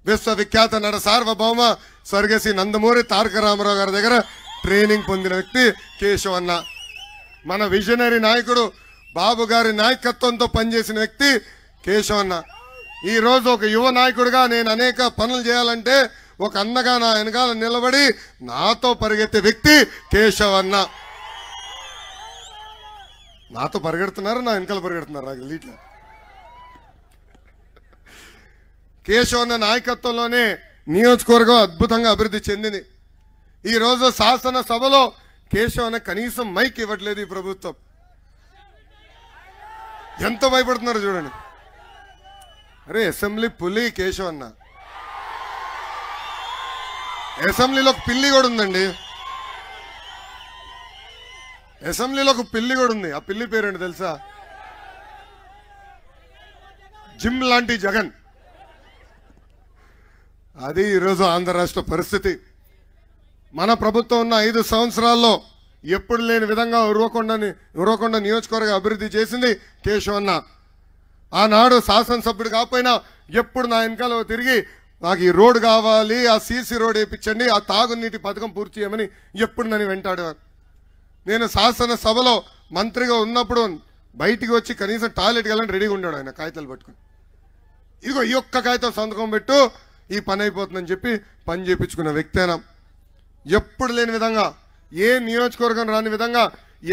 విశ్వవిఖ్యాత నట సార్వభౌమ స్వర్గశ్రీ నందమూరి తారక రామారావు గారి దగ్గర ట్రైనింగ్ పొందిన వ్యక్తి కేశవ్ అన్న. మన విజనరీ నాయకుడు బాబు గారి నాయకత్వంతో పనిచేసిన వ్యక్తి కేశవ్ అన్న. ఈ రోజు ఒక యువ నాయకుడిగా నేను అనేక పనులు చేయాలంటే ఒక అన్నగా నా వెనకాల నిలబడి నాతో పరిగెత్తే వ్యక్తి కేశవ్ అన్న. నాతో పరిగెడుతున్నారు, నా వెనకాల పరిగెడుతున్నారు. నాకు లీట్లా కేశవ్ అన్న నాయకత్వంలోనే నియోజకవర్గం అద్భుతంగా అభివృద్ధి చెందింది. ఈ రోజు శాసన సభలో కేశవ్ అన్న కనీసం మైక్ ఇవ్వట్లేదు ఈ ప్రభుత్వం. ఎంత భయపడుతున్నారు చూడండి. అరే అసెంబ్లీ పులి కేశవ్ అన్న. అసెంబ్లీలో ఒక పిల్లి కూడా ఉందండి. అసెంబ్లీలో ఒక పిల్లి కూడా ఉంది. ఆ పిల్లి పేరేంటి తెలుసా? జిమ్ లాంటి జగన్. అది ఈరోజు ఆంధ్ర రాష్ట్ర పరిస్థితి. మన ప్రభుత్వం ఉన్న 5 సంవత్సరాల్లో ఎప్పుడు లేని విధంగా ఉరవకొండ నియోజకవర్గ అభివృద్ధి చేసింది కేశవ్ అన్న. ఆనాడు శాసనసభ్యుడు కాకపోయినా ఎప్పుడు నా వెనకాల తిరిగి నాకు ఈ రోడ్డు కావాలి, ఆ సీసీ రోడ్ వేయించండి, ఆ తాగునీటి పథకం పూర్తి చేయమని ఎప్పుడు నన్ను వెంటాడేవారు. నేను శాసనసభలో మంత్రిగా ఉన్నప్పుడు బయటికి వచ్చి కనీసం టాయిలెట్కి వెళ్ళాలని రెడీగా ఉన్నాడు ఆయన కాగితాలు పట్టుకుని. ఇదిగో ఈ ఒక్క కాగితం సంతకం పెట్టు, ఈ పని అయిపోతుందని చెప్పి పని చేయించుకున్న వ్యక్తేనా. ఎప్పుడు లేని విధంగా, ఏ నియోజకవర్గం రాని విధంగా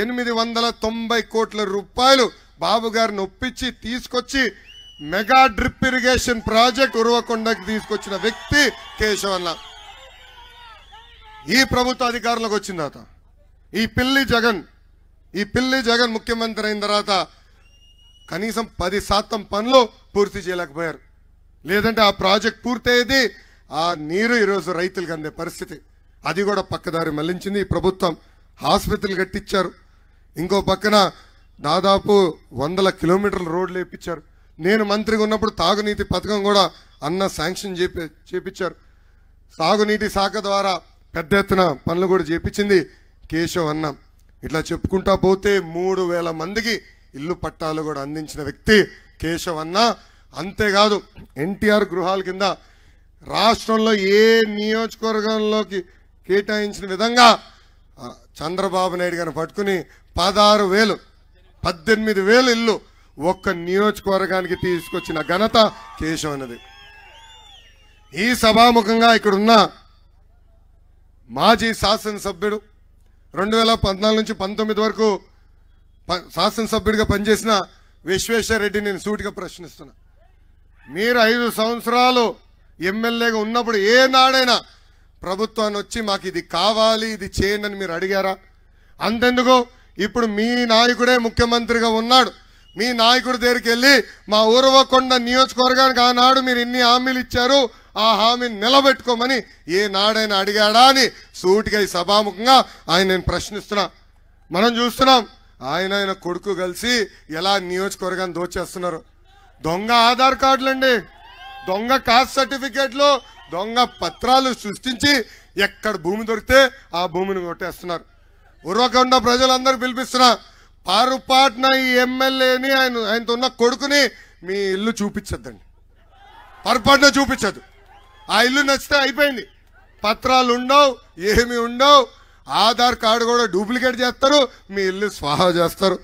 890 కోట్ల రూపాయలు బాబు గారిని ఒప్పించి తీసుకొచ్చి మెగా డ్రిప్ ఇరిగేషన్ ప్రాజెక్ట్ ఉరవకొండకి తీసుకొచ్చిన వ్యక్తి కేశవ్ అన్న. ఈ ప్రభుత్వ అధికారంలోకి వచ్చిన తర్వాత ఈ పిల్లి జగన్ ముఖ్యమంత్రి అయిన తర్వాత కనీసం 10% పనులు పూర్తి చేయలేకపోయారు. లేదంటే ఆ ప్రాజెక్ట్ పూర్తయ్యేది, ఆ నీరు ఈరోజు రైతులకు అందే పరిస్థితి. అది కూడా పక్కదారి మళ్లించింది ఈ ప్రభుత్వం. హాస్పిటల్ కట్టించారు. ఇంకో పక్కన దాదాపు 100 కిలోమీటర్ల రోడ్లు వేయించారు. నేను మంత్రిగా ఉన్నప్పుడు తాగునీటి పథకం కూడా అన్న శాంక్షన్ చేపించారు. సాగునీటి శాఖ ద్వారా పెద్ద ఎత్తున పనులు కూడా చేపించింది కేశవ్ అన్న. ఇట్లా చెప్పుకుంటా పోతే 3000 మందికి ఇల్లు పట్టాలు కూడా అందించిన వ్యక్తి కేశవ్ అన్న. అంతేకాదు ఎన్టీఆర్ గృహాల కింద రాష్ట్రంలో ఏ నియోజకవర్గంలోకి కేటాయించిన విధంగా చంద్రబాబు నాయుడు గారిని పట్టుకుని 18,000 ఇల్లు ఒక్క నియోజకవర్గానికి తీసుకొచ్చిన ఘనత కేశవ్ అన్నది. ఈ సభాముఖంగా ఇక్కడున్న మాజీ శాసనసభ్యుడు 2014 నుంచి 19 వరకు శాసనసభ్యుడిగా పనిచేసిన విశ్వేశ్వరరెడ్డి నేను సూటిగా ప్రశ్నిస్తున్నా. మీరు 5 సంవత్సరాలు ఎమ్మెల్యేగా ఉన్నప్పుడు ఏనాడైనా ప్రభుత్వాన్ని వచ్చి మాకు ఇది కావాలి, ఇది చేయండి అని మీరు అడిగారా? అంతెందుకు, ఇప్పుడు మీ నాయకుడే ముఖ్యమంత్రిగా ఉన్నాడు. మీ నాయకుడి దగ్గరికి వెళ్ళి మా ఉరవకొండ నియోజకవర్గానికి ఆనాడు మీరు ఇన్ని హామీలు ఇచ్చారు, ఆ హామీని నిలబెట్టుకోమని ఏ నాడైనా అడిగాడా అని సూటిగా ఈ సభాముఖంగా ఆయన నేను ప్రశ్నిస్తున్నా. మనం చూస్తున్నాం ఆయన కొడుకు కలిసి ఎలా నియోజకవర్గాన్ని దోచేస్తున్నారు. దొంగ ఆధార్ కార్డులండి, దొంగ కాస్ట్ సర్టిఫికేట్లు, దొంగ పత్రాలు సృష్టించి ఎక్కడ భూమి దొరికితే ఆ భూమిని కొట్టేస్తున్నారు. ఉరవకొండ ప్రజలందరూ పిలిపిస్తున్నా, పొరపాటున ఈ ఎమ్మెల్యేని ఆయనతో ఉన్న కొడుకుని మీ ఇల్లు చూపించద్దండి. పొరపాటున చూపించద్దు. ఆ ఇల్లు నచ్చితే అయిపోయింది. పత్రాలు ఉండవు, ఏమి ఉండవు, ఆధార్ కార్డు కూడా డూప్లికేట్ చేస్తారు, మీ ఇల్లు స్వాహా చేస్తారు.